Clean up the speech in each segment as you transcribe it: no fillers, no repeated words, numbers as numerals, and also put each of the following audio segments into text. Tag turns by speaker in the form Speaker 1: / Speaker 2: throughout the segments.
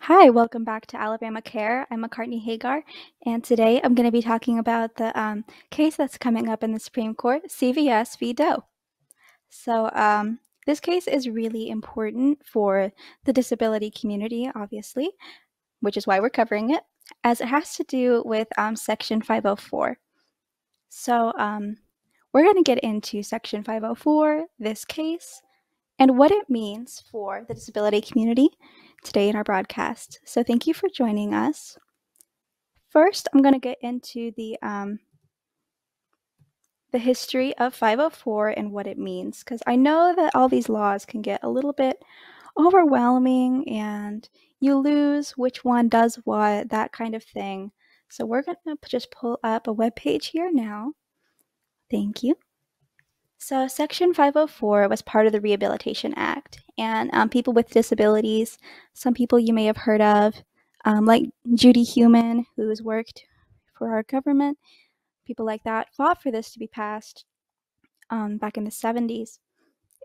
Speaker 1: Hi, welcome back to Alabama Care. I'm McCartney Hagar, and today I'm going to be talking about the case that's coming up in the Supreme Court, CVS v. Doe. So this case is really important for the disability community, obviously, which is why we're covering it, as it has to do with Section 504. So we're going to get into Section 504, this case, and what it means for the disability community today in our broadcast. So thank you for joining us. First, I'm going to get into the history of 504 and what it means, because I know that all these laws can get a little bit overwhelming and you lose which one does what, that kind of thing. So we're going to just pull up a web page here now. Thank you. So Section 504 was part of the Rehabilitation Act, and people with disabilities, some people you may have heard of, like Judy Heumann, who has worked for our government, people like that, fought for this to be passed back in the 70s.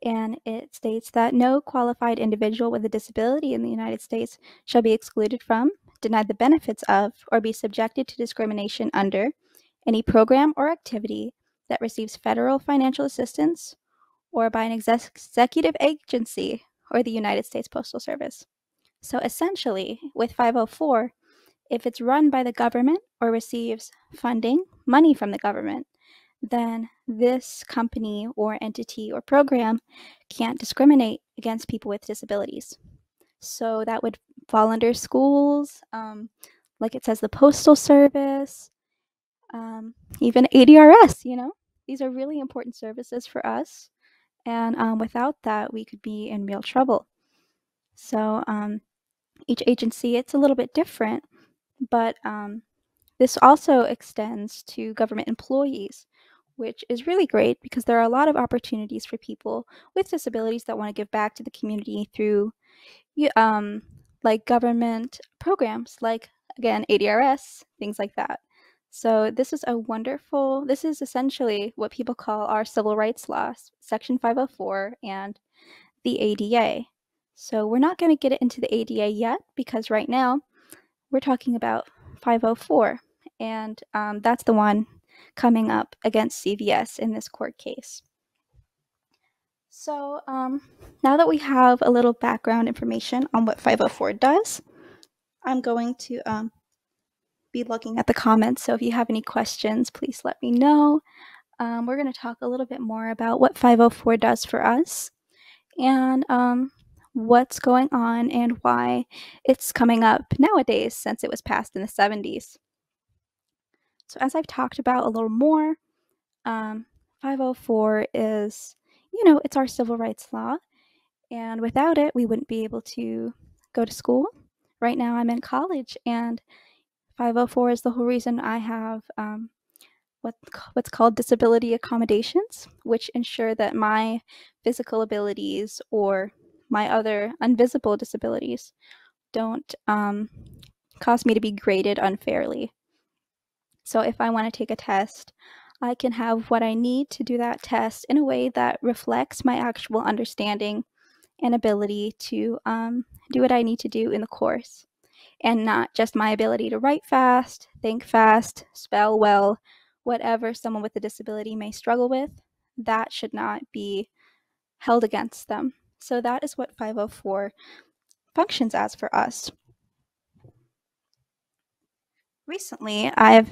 Speaker 1: And it states that no qualified individual with a disability in the United States shall be excluded from, denied the benefits of, or be subjected to discrimination under any program or activity that receives federal financial assistance or by an executive agency or the United States Postal Service. So essentially, with 504, if it's run by the government or receives funding, money from the government, then this company or entity or program can't discriminate against people with disabilities. So that would fall under schools, like it says the Postal Service, even ADRS, These are really important services for us. And without that, we could be in real trouble. So each agency, it's a little bit different, but this also extends to government employees, which is really great because there are a lot of opportunities for people with disabilities that want to give back to the community through like government programs, like, again, ADRS, things like that. So this is essentially what people call our civil rights law, Section 504 and the ADA. So we're not going to get into the ADA yet because right now we're talking about 504, and that's the one coming up against CVS in this court case. So now that we have a little background information on what 504 does, I'm going to be looking at the comments. So if you have any questions, please let me know. We're going to talk a little bit more about what 504 does for us and what's going on and why it's coming up nowadays since it was passed in the 70s. So as I've talked about a little more, 504 is, it's our civil rights law. And without it, we wouldn't be able to go to school. Right now I'm in college, and 504 is the whole reason I have what's called disability accommodations, which ensure that my physical abilities or my other invisible disabilities don't cause me to be graded unfairly. So if I want to take a test, I can have what I need to do that test in a way that reflects my actual understanding and ability to do what I need to do in the course, and not just my ability to write fast, think fast, spell well, whatever someone with a disability may struggle with. That should not be held against them. So that is what 504 functions as for us. Recently, I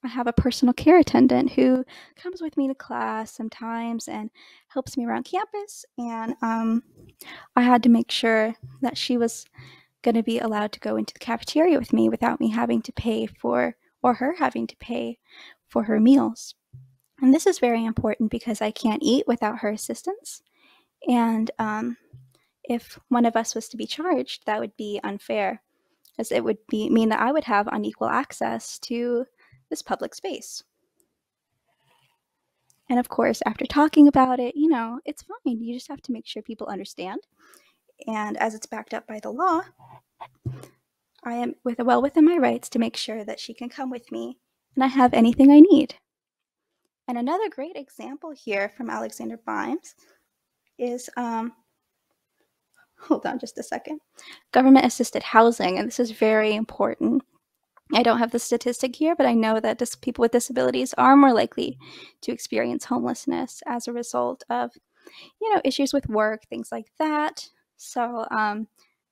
Speaker 1: have a personal care attendant who comes with me to class sometimes and helps me around campus, and I had to make sure that she was going to be allowed to go into the cafeteria with me without me having to pay for, or her having to pay for, her meals. And this is very important because I can't eat without her assistance. And if one of us was to be charged, that would be unfair, as it would mean that I would have unequal access to this public space. And of course, after talking about it, it's fine. You just have to make sure people understand. And as it's backed up by the law, I am well within my rights to make sure that she can come with me and I have anything I need. And another great example here from Alexander Bimes is hold on just a second. Government assisted housing, and this is very important. I don't have the statistic here, but I know that people with disabilities are more likely to experience homelessness as a result of, issues with work, things like that. So,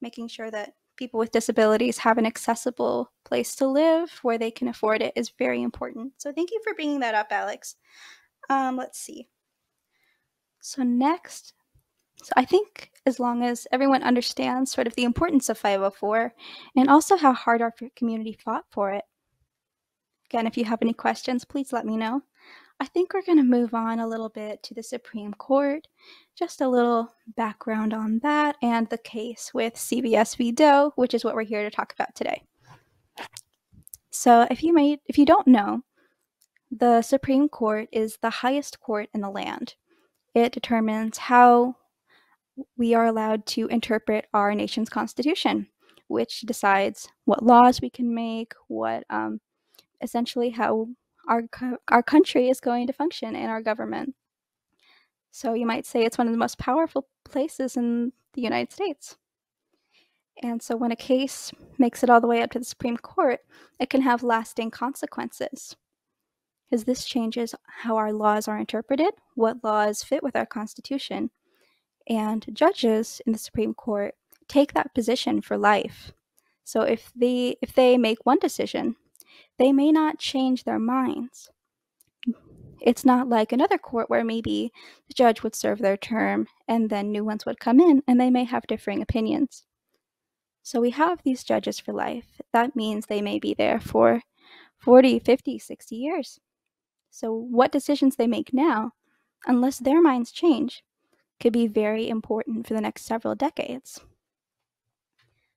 Speaker 1: making sure that people with disabilities have an accessible place to live where they can afford it is very important. So, thank you for bringing that up, Alex. Let's see. So, next, I think as long as everyone understands sort of the importance of 504 and also how hard our community fought for it. Again, if you have any questions, please let me know. I think we're going to move on a little bit to the Supreme Court, just a little background on that and the case with CVS v. Doe, which is what we're here to talk about today. So if you don't know, the Supreme Court is the highest court in the land. It determines how we are allowed to interpret our nation's constitution, which decides what laws we can make, what essentially how our country is going to function and our government. So you might say it's one of the most powerful places in the United States. And so when a case makes it all the way up to the Supreme Court, it can have lasting consequences, because this changes how our laws are interpreted, what laws fit with our Constitution. And judges in the Supreme Court take that position for life. So if they make one decision, they may not change their minds. It's not like another court where maybe the judge would serve their term and then new ones would come in and they may have differing opinions. So we have these judges for life. That means they may be there for 40, 50, 60 years. So what decisions they make now, unless their minds change, could be very important for the next several decades.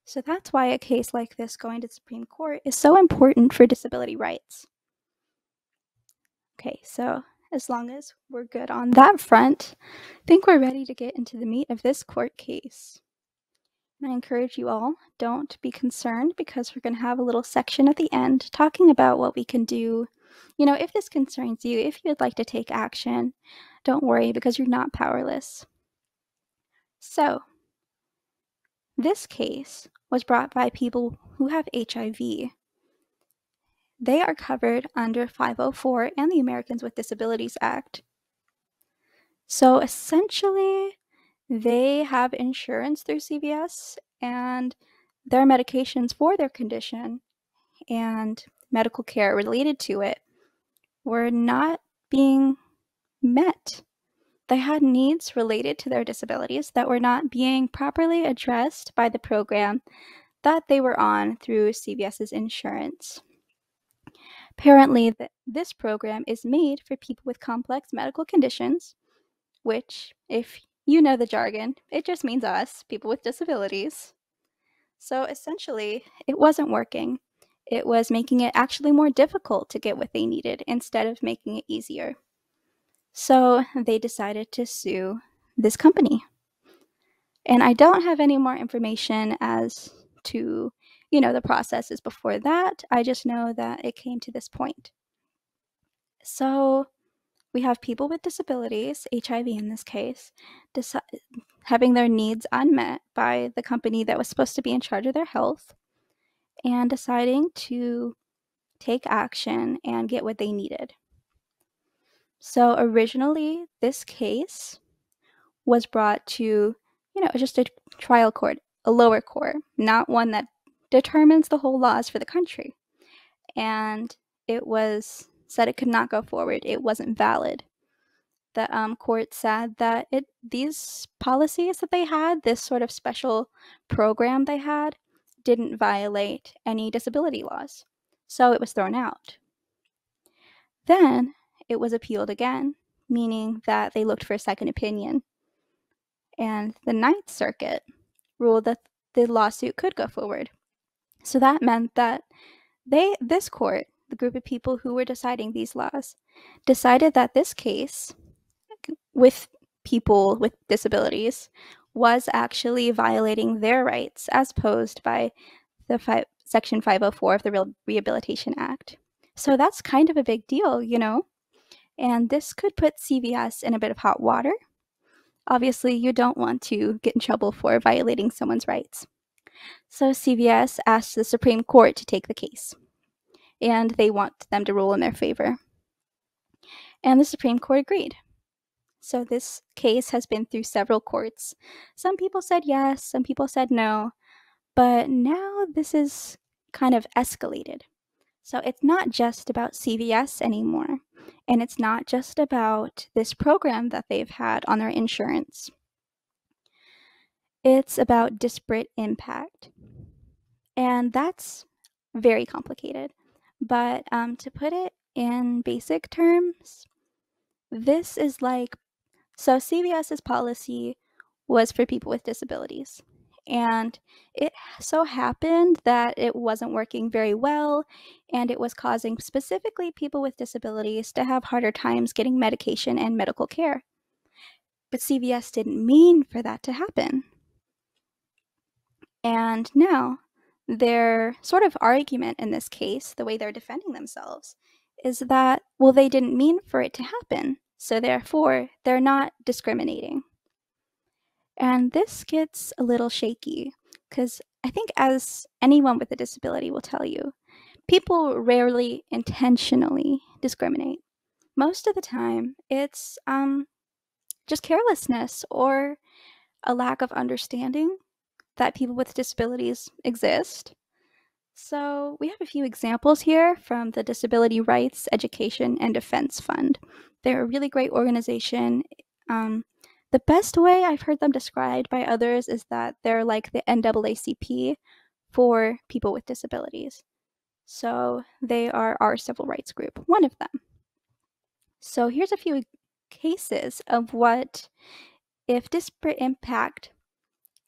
Speaker 1: So that's why a case like this going to the Supreme Court is so important for disability rights. Okay, so as long as we're good on that front, I think we're ready to get into the meat of this court case. And I encourage you all, don't be concerned, because we're going to have a little section at the end talking about what we can do. If this concerns you, if you'd like to take action, don't worry, because you're not powerless. So, this case was brought by people who have HIV. They are covered under 504 and the Americans with Disabilities Act. So essentially, they have insurance through CVS, and their medications for their condition and medical care related to it were not being met. They had needs related to their disabilities that were not being properly addressed by the program that they were on through CVS's insurance. Apparently, this program is made for people with complex medical conditions, which, if you know the jargon, it just means us, people with disabilities. So essentially, it wasn't working. It was making it actually more difficult to get what they needed instead of making it easier. So they decided to sue this company. And I don't have any more information as to, the processes before that. I just know that it came to this point. So we have people with disabilities, HIV in this case, having their needs unmet by the company that was supposed to be in charge of their health, and deciding to take action and get what they needed. So originally, this case was brought to, just a trial court, a lower court, not one that determines the whole laws for the country. And it was said it could not go forward. It wasn't valid. The court said that these policies that they had, this sort of special program they had, didn't violate any disability laws. So it was thrown out. Then it was appealed again, meaning that they looked for a second opinion. And the Ninth Circuit ruled that the lawsuit could go forward. So that meant that this court, the group of people who were deciding these laws, decided that this case with people with disabilities was actually violating their rights as posed by the Section 504 of the Rehabilitation Act. So that's kind of a big deal, and this could put CVS in a bit of hot water. Obviously, you don't want to get in trouble for violating someone's rights. So CVS asked the Supreme Court to take the case, and they want them to rule in their favor. And the Supreme Court agreed. So this case has been through several courts. Some people said yes, some people said no, but now this is kind of escalated. So it's not just about CVS anymore, and it's not just about this program that they've had on their insurance. It's about disparate impact. And that's very complicated. But to put it in basic terms, this is like, so CVS's policy was for people with disabilities. And it so happened that it wasn't working very well, and it was causing specifically people with disabilities to have harder times getting medication and medical care. But CVS didn't mean for that to happen. And now, their sort of argument in this case, the way they're defending themselves, is that, well, they didn't mean for it to happen, so therefore, they're not discriminating. And this gets a little shaky, because I think, as anyone with a disability will tell you, people rarely intentionally discriminate. Most of the time, it's just carelessness or a lack of understanding that people with disabilities exist. So we have a few examples here from the Disability Rights, Education, and Defense Fund. They're a really great organization. The best way I've heard them described by others is that they're like the NAACP for people with disabilities. So they are our civil rights group, one of them. So here's a few cases of what, if disparate impact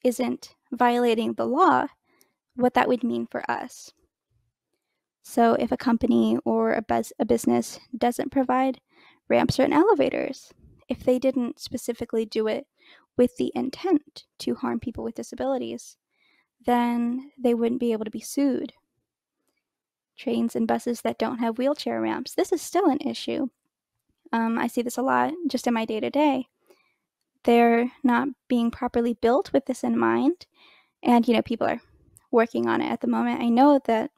Speaker 1: isn't violating the law, what that would mean for us. So if a company or a business doesn't provide ramps or elevators, if they didn't specifically do it with the intent to harm people with disabilities, then they wouldn't be able to be sued. Trains and buses that don't have wheelchair ramps, this is still an issue. I see this a lot just in my day-to-day. They're not being properly built with this in mind, and people are working on it at the moment. I know that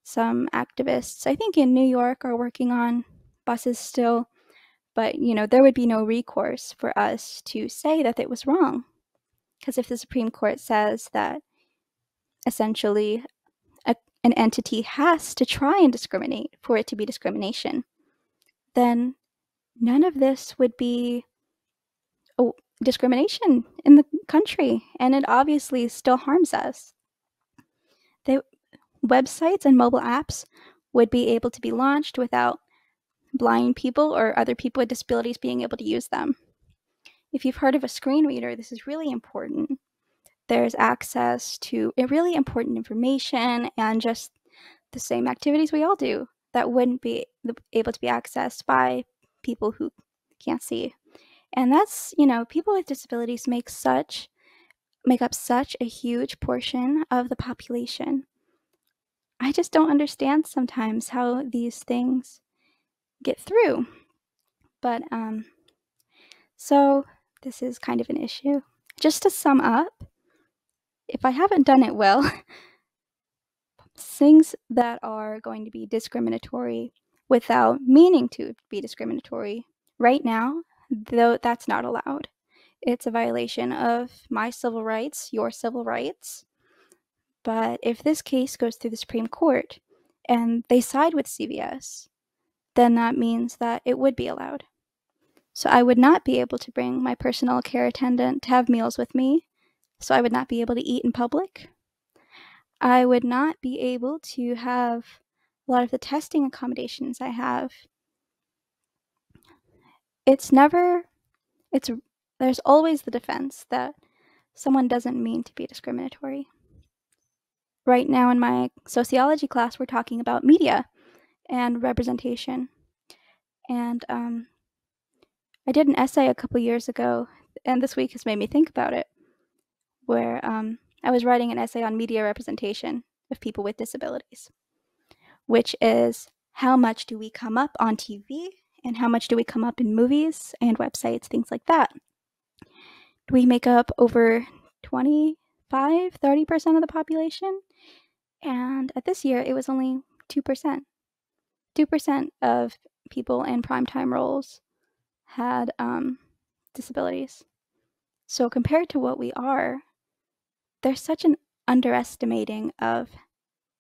Speaker 1: some activists, I think in New York, are working on buses still, but there would be no recourse for us to say that it was wrong. Because if the Supreme Court says that essentially an entity has to try and discriminate for it to be discrimination, then none of this would be discrimination in the country, and it obviously still harms us. Websites and mobile apps would be able to be launched without blind people or other people with disabilities being able to use them. If you've heard of a screen reader, this is really important. There's access to really important information and just the same activities we all do that wouldn't be able to be accessed by people who can't see. And that's, people with disabilities make up such a huge portion of the population. I just don't understand sometimes how these things get through. But so this is kind of an issue. Just to sum up, if I haven't done it well, things that are going to be discriminatory without meaning to be discriminatory right now, though, that's not allowed. It's a violation of my civil rights, your civil rights. But if this case goes through the Supreme Court and they side with CVS, then that means that it would be allowed. So I would not be able to bring my personal care attendant to have meals with me. So I would not be able to eat in public. I would not be able to have a lot of the testing accommodations I have. There's always the defense that someone doesn't mean to be discriminatory. Right now in my sociology class, we're talking about media and representation. And I did an essay a couple years ago, and this week has made me think about it, where I was writing an essay on media representation of people with disabilities, which is how much do we come up on TV and how much do we come up in movies and websites, things like that. We make up over 25-30% of the population, and at this year it was only 2%. 2% of people in primetime roles had disabilities. So compared to what we are, there's such an underestimating of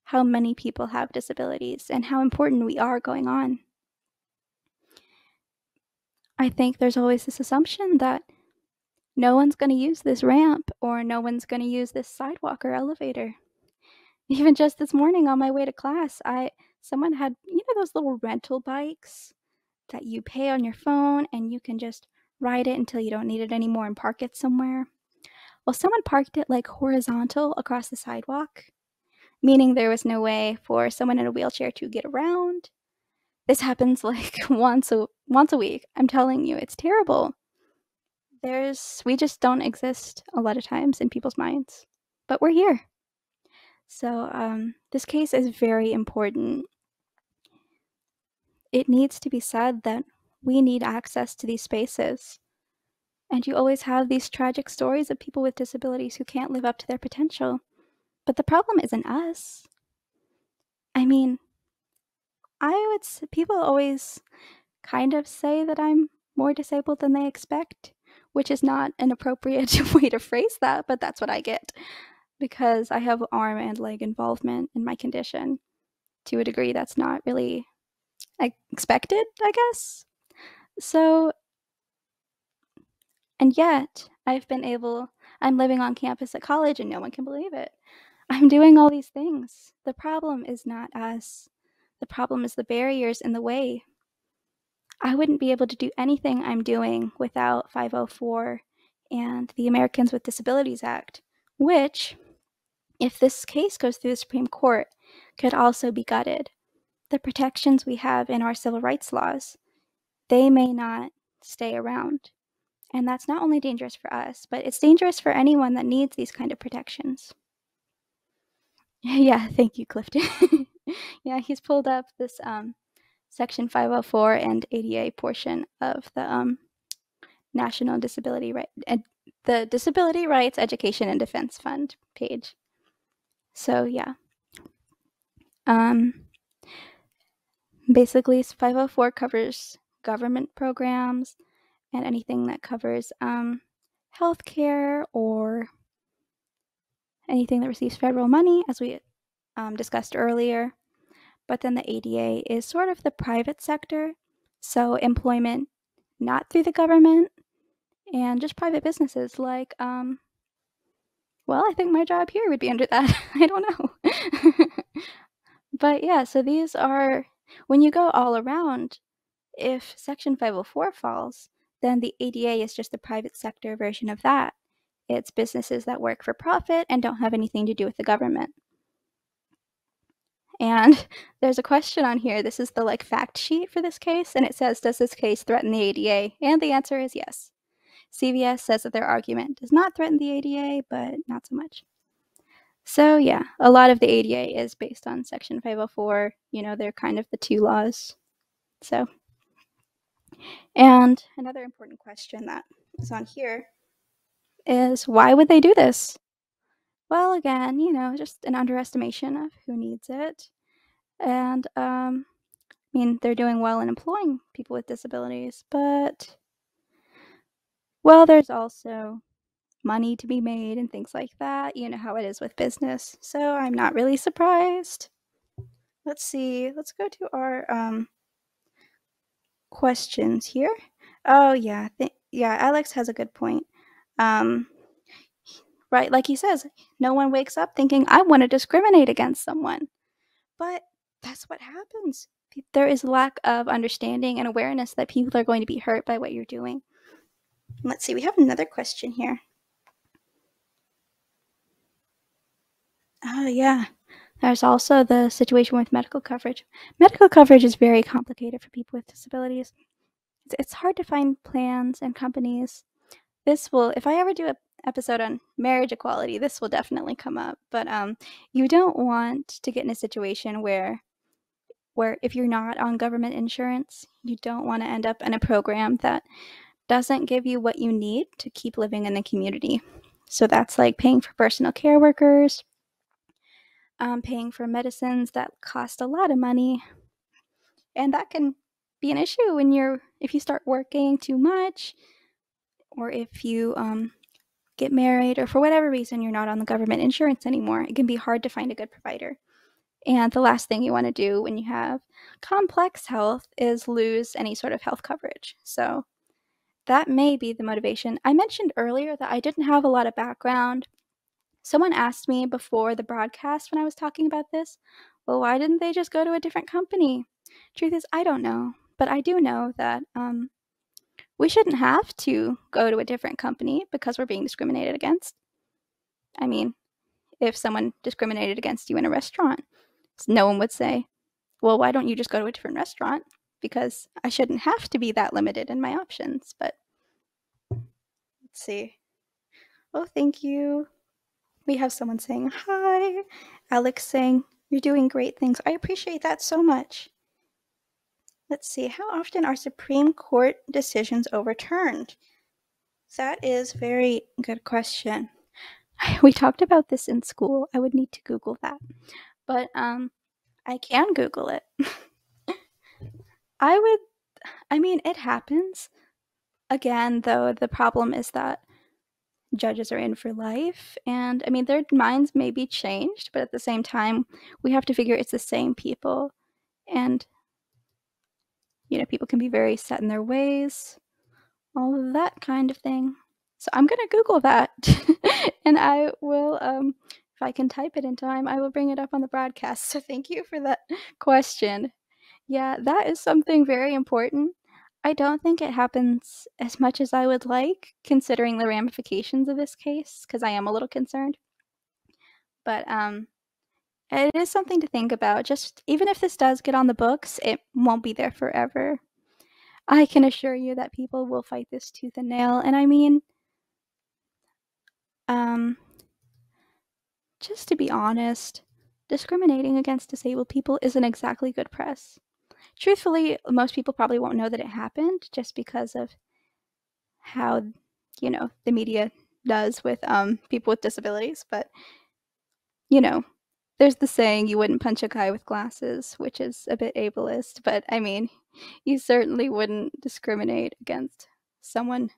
Speaker 1: how many people have disabilities and how important we are going on. I think there's always this assumption that no one's going to use this ramp or no one's going to use this sidewalk or elevator. Even just this morning on my way to class, someone had, those little rental bikes that you pay on your phone and you can just ride it until you don't need it anymore and park it somewhere. Well, someone parked it like horizontal across the sidewalk, meaning there was no way for someone in a wheelchair to get around. This happens like once a week. I'm telling you, it's terrible. We just don't exist a lot of times in people's minds, but we're here. So this case is very important. It needs to be said that we need access to these spaces. And you always have these tragic stories of people with disabilities who can't live up to their potential. But the problem isn't us. I mean, people always kind of say that I'm more disabled than they expect, which is not an appropriate way to phrase that, but that's what I get because I have arm and leg involvement in my condition to a degree that's not really expected, I guess. So, and yet I'm living on campus at college and no one can believe it. I'm doing all these things. The problem is not us. The problem is the barriers in the way. I wouldn't be able to do anything I'm doing without 504 and the Americans with Disabilities Act, which, if this case goes through the Supreme Court, could also be gutted. The protections we have in our civil rights laws, they may not stay around. And that's not only dangerous for us, but it's dangerous for anyone that needs these kind of protections. Yeah, thank you, Clifton. Yeah, he's pulled up this Section 504 and ADA portion of the National Disability the Disability Rights Education and Defense Fund page. So yeah, basically 504 covers government programs and anything that covers healthcare or anything that receives federal money, as we discussed earlier. But then the ADA is sort of the private sector, so employment not through the government and just private businesses like, well, I think my job here would be under that. I don't know. But yeah, so these are, when you go all around, if Section 504 falls, then the ADA is just the private sector version of that. It's businesses that work for profit and don't have anything to do with the government. And there's a question on here. This is the fact sheet for this case, and it says, does this case threaten the ADA? And the answer is yes. CVS says that their argument does not threaten the ADA, but not so much. So yeah, a lot of the ADA is based on Section 504. They're kind of the two laws. So, and another important question that is on here is, why would they do this? Well, again, just an underestimation of who needs it. And, they're doing well in employing people with disabilities, but, well, there's also money to be made and things like that. You know how it is with business. So I'm not really surprised. Let's see. Let's go to our questions here. Oh, yeah. Yeah, Alex has a good point. Right, like he says, no one wakes up thinking, I want to discriminate against someone. But that's what happens. There is lack of understanding and awareness that people are going to be hurt by what you're doing. Let's see, we have another question here. Oh, yeah. There's also the situation with medical coverage. Medical coverage is very complicated for people with disabilities. It's hard to find plans and companies. If I ever do an episode on marriage equality, this will definitely come up. But you don't want to get in a situation where if you're not on government insurance, you don't want to end up in a program that doesn't give you what you need to keep living in the community. So that's like paying for personal care workers, paying for medicines that cost a lot of money. And that can be an issue if you start working too much, or if you get married, or for whatever reason you're not on the government insurance anymore. It can be hard to find a good provider. And the last thing you want to do when you have complex health is lose any sort of health coverage. So that may be the motivation. I mentioned earlier that I didn't have a lot of background. Someone asked me before the broadcast when I was talking about this, well, why didn't they just go to a different company? Truth is, I don't know. But I do know that we shouldn't have to go to a different company because we're being discriminated against. I mean, if someone discriminated against you in a restaurant, no one would say, well, why don't you just go to a different restaurant? Because I shouldn't have to be that limited in my options. But let's see. Oh, thank you. We have someone saying hi. Alex saying, you're doing great things. I appreciate that so much. Let's see. How often are Supreme Court decisions overturned? That is a very good question. We talked about this in school. I would need to Google that. But I can Google it. It happens. Again, though, the problem is that judges are in for life, and their minds may be changed, but at the same time, we have to figure it's the same people, and people can be very set in their ways, all of that kind of thing. So I'm gonna Google that, and I will, if I can type it in time, I will bring it up on the broadcast. So thank you for that question. Yeah, that is something very important. I don't think it happens as much as I would like, considering the ramifications of this case, because I am a little concerned. But it is something to think about. Just even if this does get on the books, it won't be there forever. I can assure you that people will fight this tooth and nail. And just to be honest, discriminating against disabled people isn't exactly good press. Truthfully, most people probably won't know that it happened just because of how, the media does with people with disabilities. But, there's the saying, you wouldn't punch a guy with glasses, which is a bit ableist. But, you certainly wouldn't discriminate against someone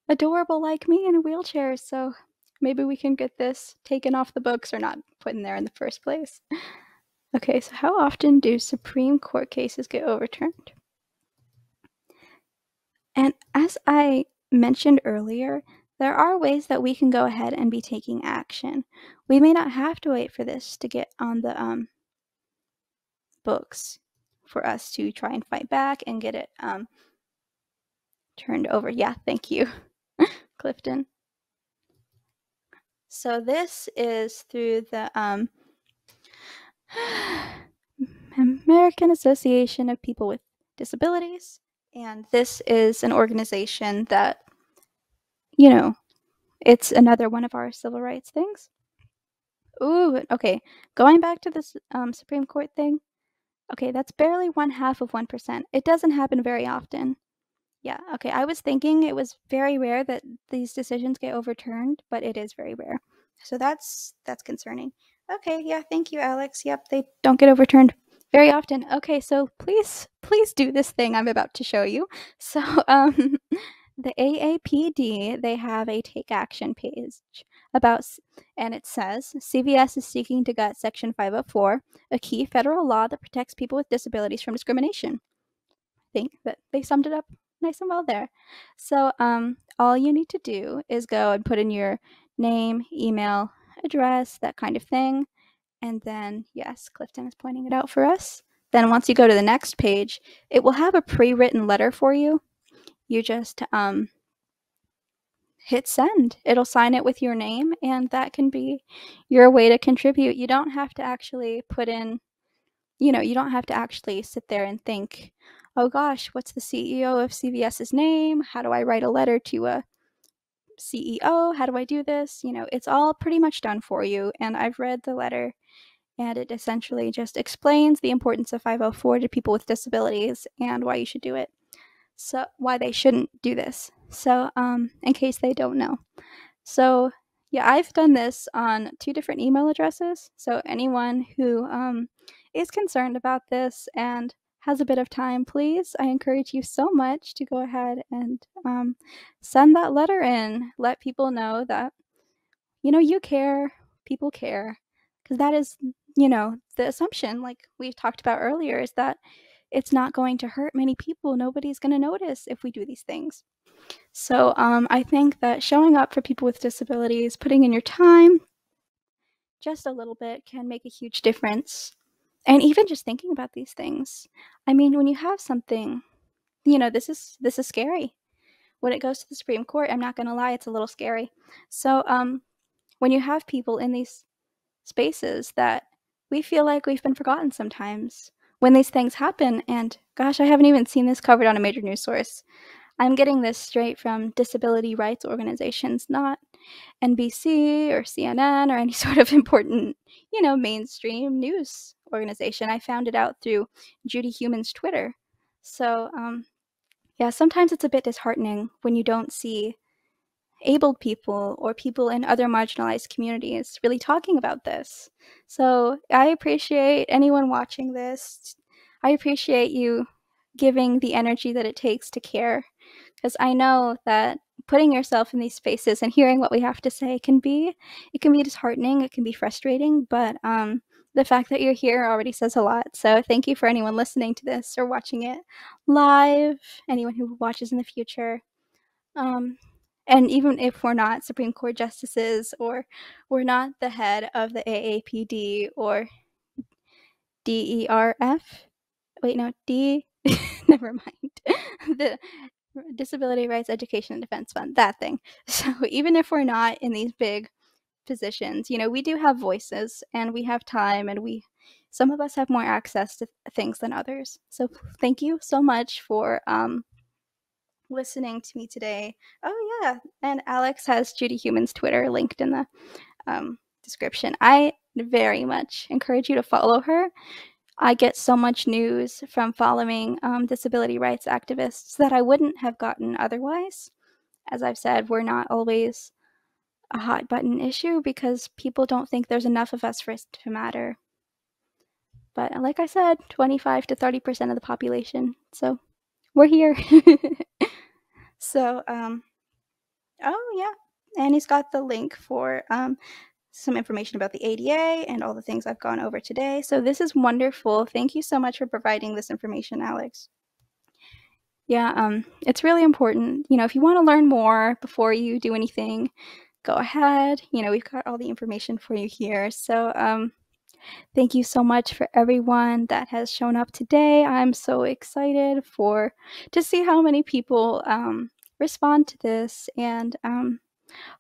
Speaker 1: adorable like me in a wheelchair. So maybe we can get this taken off the books or not put in there in the first place. Okay, so how often do Supreme Court cases get overturned? And as I mentioned earlier, there are ways that we can go ahead and be taking action. We may not have to wait for this to get on the books for us to try and fight back and get it turned over. Yeah, thank you, Clifton. So this is through the American Association of People with Disabilities, and this is an organization that, it's another one of our civil rights things. Ooh, okay. Going back to this Supreme Court thing. Okay, that's barely 0.5%. It doesn't happen very often. Yeah, okay. I was thinking it was very rare that these decisions get overturned, but it is very rare. So that's concerning. Okay, yeah, thank you, Alex. Yep, they don't get overturned very often. Okay, so please do this thing I'm about to show you. So, the AAPD, they have a take action page and it says, CVS is seeking to gut Section 504, a key federal law that protects people with disabilities from discrimination. I think that they summed it up nice and well there. So all you need to do is go and put in your name, email, address, that kind of thing. And then, yes, Clifton is pointing it out for us. Then once you go to the next page, it will have a pre-written letter for you. You just hit send. It'll sign it with your name, and that can be your way to contribute. You don't have to actually put in, you don't have to actually sit there and think, oh gosh, what's the CEO of CVS's name? How do I write a letter to a CEO? How do I do this? It's all pretty much done for you. And I've read the letter, and it essentially just explains the importance of 504 to people with disabilities and why you should do it. So why they shouldn't do this. So, in case they don't know. So, yeah, I've done this on 2 different email addresses. So, anyone who is concerned about this and has a bit of time, please, I encourage you so much to go ahead and send that letter in. Let people know that, you care, people care. Because that is, the assumption, like we talked about earlier, is that it's not going to hurt many people. Nobody's going to notice if we do these things. So I think that showing up for people with disabilities, putting in your time, just a little bit, can make a huge difference. And even just thinking about these things. I mean, when you have something, this is scary. When it goes to the Supreme Court, I'm not going to lie, it's a little scary. So when you have people in these spaces that we feel like we've been forgotten sometimes, when these things happen, and gosh, I haven't even seen this covered on a major news source. I'm getting this straight from disability rights organizations, not NBC or CNN or any sort of important, mainstream news organization. I found it out through Judy Human's Twitter. So, yeah, sometimes it's a bit disheartening when you don't see abled people or people in other marginalized communities really talking about this. So I appreciate anyone watching this. I appreciate you giving the energy that it takes to care, because I know that putting yourself in these spaces and hearing what we have to say can be disheartening, it can be frustrating, but the fact that you're here already says a lot. So thank you for anyone listening to this or watching it live, anyone who watches in the future. And even if we're not Supreme Court justices, or we're not the head of the AAPD or DERF, wait, no, never mind, the Disability Rights Education and Defense Fund, that thing. So even if we're not in these big positions, we do have voices and we have time, and some of us have more access to things than others. So thank you so much for listening to me today. Oh yeah, and Alex has Judy Human's Twitter linked in the description. I very much encourage you to follow her. I get so much news from following disability rights activists that I wouldn't have gotten otherwise. As I've said, we're not always a hot button issue because people don't think there's enough of us for it to matter. But like I said, 25 to 30% of the population. So we're here. So, oh yeah, and he's got the link for some information about the ADA and all the things I've gone over today. So this is wonderful. Thank you so much for providing this information, Alex. Yeah, it's really important. If you want to learn more before you do anything, go ahead. We've got all the information for you here. So thank you so much for everyone that has shown up today. I'm so excited to see how many people respond to this, and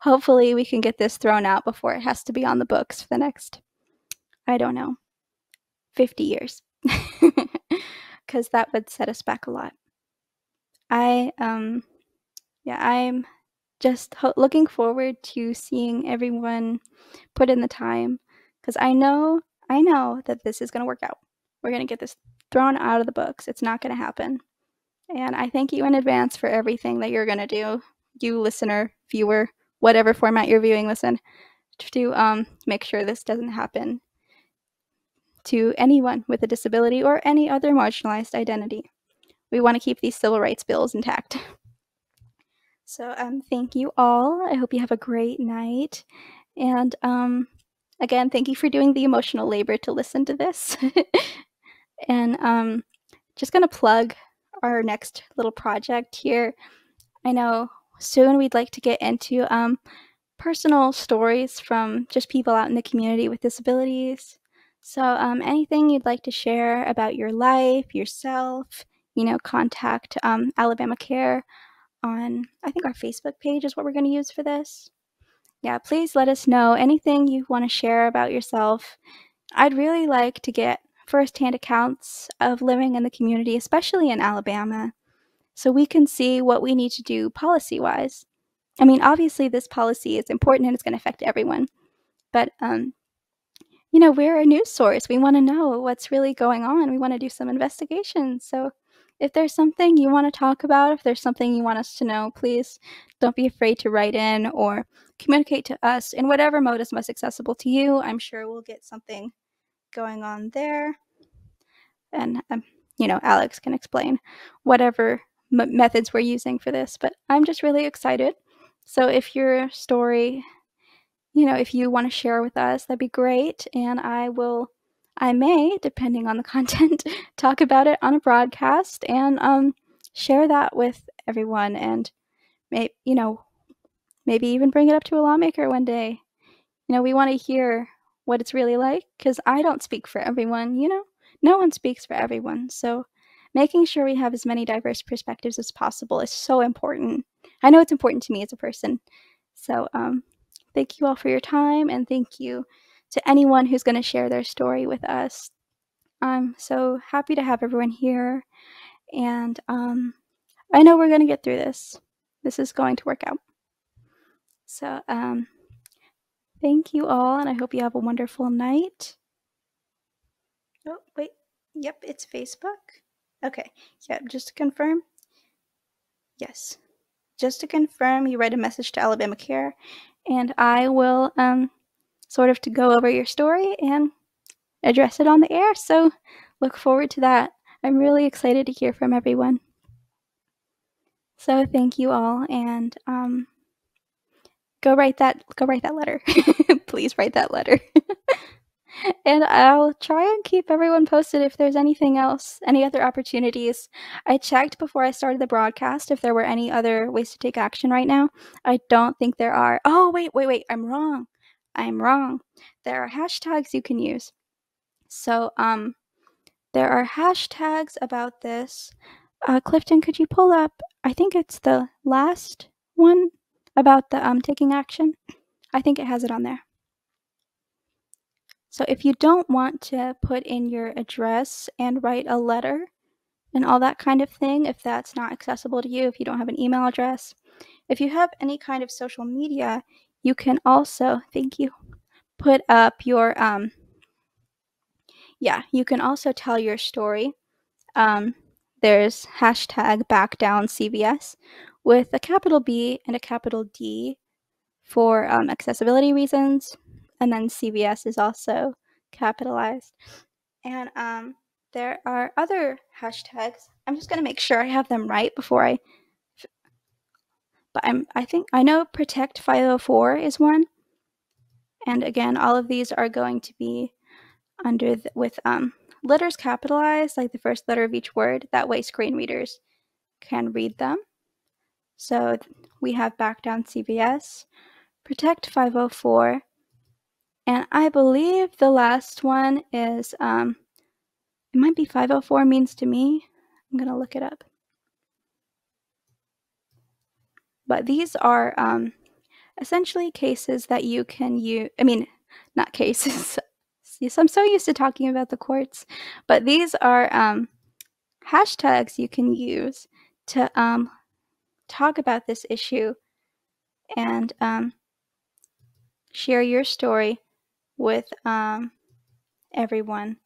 Speaker 1: hopefully we can get this thrown out before it has to be on the books for the next, I don't know, 50 years, because that would set us back a lot. I'm just looking forward to seeing everyone put in the time, because I know that this is going to work out. We're going to get this thrown out of the books. It's not going to happen. And I thank you in advance for everything that you're going to do, you listener, viewer, whatever format you're viewing this in, to make sure this doesn't happen to anyone with a disability or any other marginalized identity. We want to keep these civil rights bills intact. So thank you all. I hope you have a great night. And again, thank you for doing the emotional labor to listen to this. And just going to plug our next little project here. I know soon we'd like to get into personal stories from just people out in the community with disabilities. So anything you'd like to share about your life, yourself, contact Alabama Care on, I think, our Facebook page is what we're going to use for this. Yeah, please let us know anything you want to share about yourself. I'd really like to get firsthand accounts of living in the community, especially in Alabama, so we can see what we need to do policy-wise. I mean, obviously this policy is important and it's going to affect everyone, but we're a news source. We want to know what's really going on. We want to do some investigations. So if there's something you want to talk about, if there's something you want us to know, please don't be afraid to write in or communicate to us in whatever mode is most accessible to you. I'm sure we'll get something going on there. And, Alex can explain whatever methods we're using for this. But I'm just really excited. So if your story, if you want to share with us, that'd be great. And I may, depending on the content, talk about it on a broadcast and share that with everyone. And maybe even bring it up to a lawmaker one day. We want to hear what it's really like, because I don't speak for everyone, No one speaks for everyone. So making sure we have as many diverse perspectives as possible is so important. I know it's important to me as a person. So thank you all for your time, and thank you to anyone who's going to share their story with us. I'm so happy to have everyone here, and I know we're going to get through this. This is going to work out. So thank you all, and I hope you have a wonderful night. Oh, wait. Yep, it's Facebook. Okay. Yep, just to confirm. Yes. Just to confirm, you write a message to Alabama Care, and I will sort of to go over your story and address it on the air. So look forward to that. I'm really excited to hear from everyone. So thank you all, and go write that letter. Please write that letter. And I'll try and keep everyone posted if there's anything else, any other opportunities. I checked before I started the broadcast if there were any other ways to take action right now. I don't think there are. Oh, wait. I'm wrong. There are hashtags you can use. So, there are hashtags about this. Clifton, could you pull up, I think it's the last one about the taking action? I think it has it on there. So if you don't want to put in your address and write a letter and all that kind of thing, if that's not accessible to you, if you don't have an email address, if you have any kind of social media, you can also, thank you, put up your, you can also tell your story. There's hashtag back down CVS with a capital B and a capital D for accessibility reasons, and then CVS is also capitalized. And there are other hashtags. I'm just going to make sure I have them right before but I know Protect 504 is one. And again, all of these are going to be under with letters capitalized, like the first letter of each word. That way screen readers can read them. So we have Back Down CVS, Protect 504, and I believe the last one is, it might be 504 means to me. I'm going to look it up. But these are essentially cases that you can use. I mean, not cases. Yes, I'm so used to talking about the courts. But these are hashtags you can use to talk about this issue and share your story with everyone.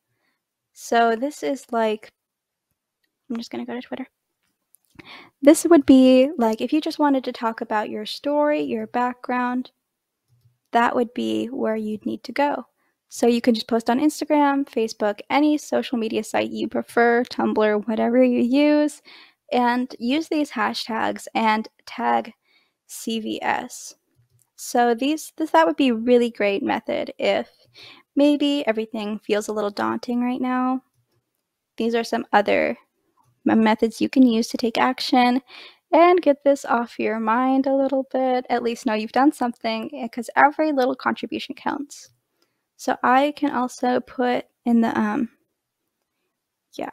Speaker 1: So this is like, I'm just going to go to Twitter. This would be like if you just wanted to talk about your story, your background, that would be where you'd need to go. So you can just post on Instagram, Facebook, any social media site you prefer, Tumblr, whatever you use, and use these hashtags and tag CVS. So that would be a really great method if maybe everything feels a little daunting right now. These are some other methods you can use to take action and get this off your mind a little bit. At least know you've done something, because every little contribution counts. So I can also put in the,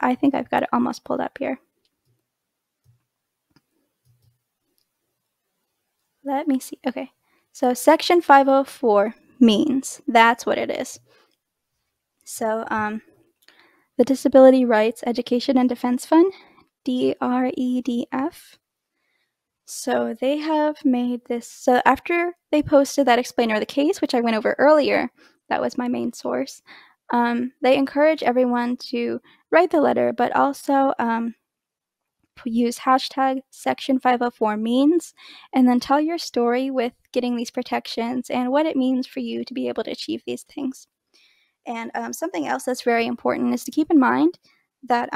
Speaker 1: I think I've got it almost pulled up here. Let me see. Okay. So Section 504 means, that's what it is. So the Disability Rights Education and Defense Fund, DREDF. So they have made this, so after they posted that explainer of the case, which I went over earlier, that was my main source, they encourage everyone to write the letter, but also use hashtag Section 504 means, and then tell your story with getting these protections and what it means for you to be able to achieve these things. And something else that's very important is to keep in mind that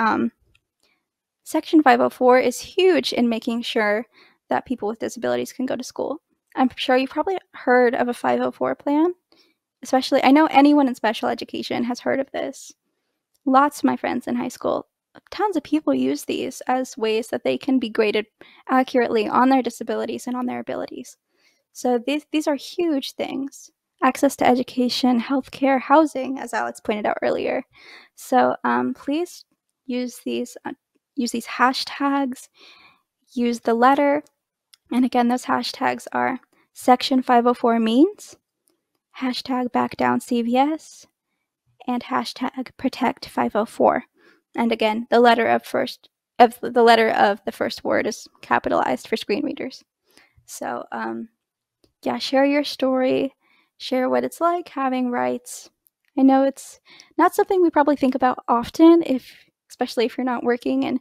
Speaker 1: Section 504 is huge in making sure that people with disabilities can go to school. I'm sure you've probably heard of a 504 plan. Especially, I know anyone in special education has heard of this. Lots of my friends in high school, tons of people use these as ways that they can be graded accurately on their disabilities and on their abilities. So these are huge things. Access to education, healthcare, housing, as Alex pointed out earlier. So please use these hashtags, use the letter, and again, those hashtags are Section 504 means, hashtag back down CVS, and hashtag protect 504. And again, the letter of the first word is capitalized for screen readers. So yeah, share your story, share what it's like having rights. I know it's not something we probably think about often, especially if you're not working in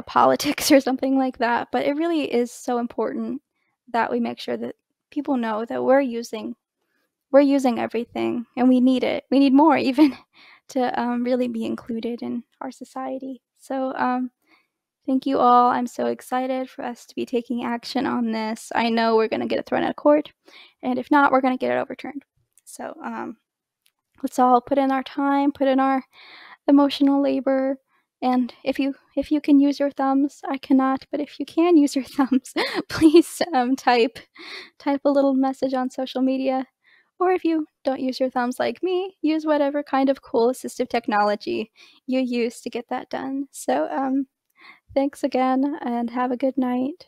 Speaker 1: politics or something like that, but it really is so important that we make sure that people know that we're using everything, and we need it. We need more even to really be included in our society. So thank you all. I'm so excited for us to be taking action on this. I know we're going to get it thrown out of court, and if not, we're going to get it overturned. So let's all put in our time, put in our emotional labor. And if you can use your thumbs, I cannot, but if you can use your thumbs, please type a little message on social media. Or if you don't use your thumbs like me, use whatever kind of cool assistive technology you use to get that done. So thanks again, and have a good night.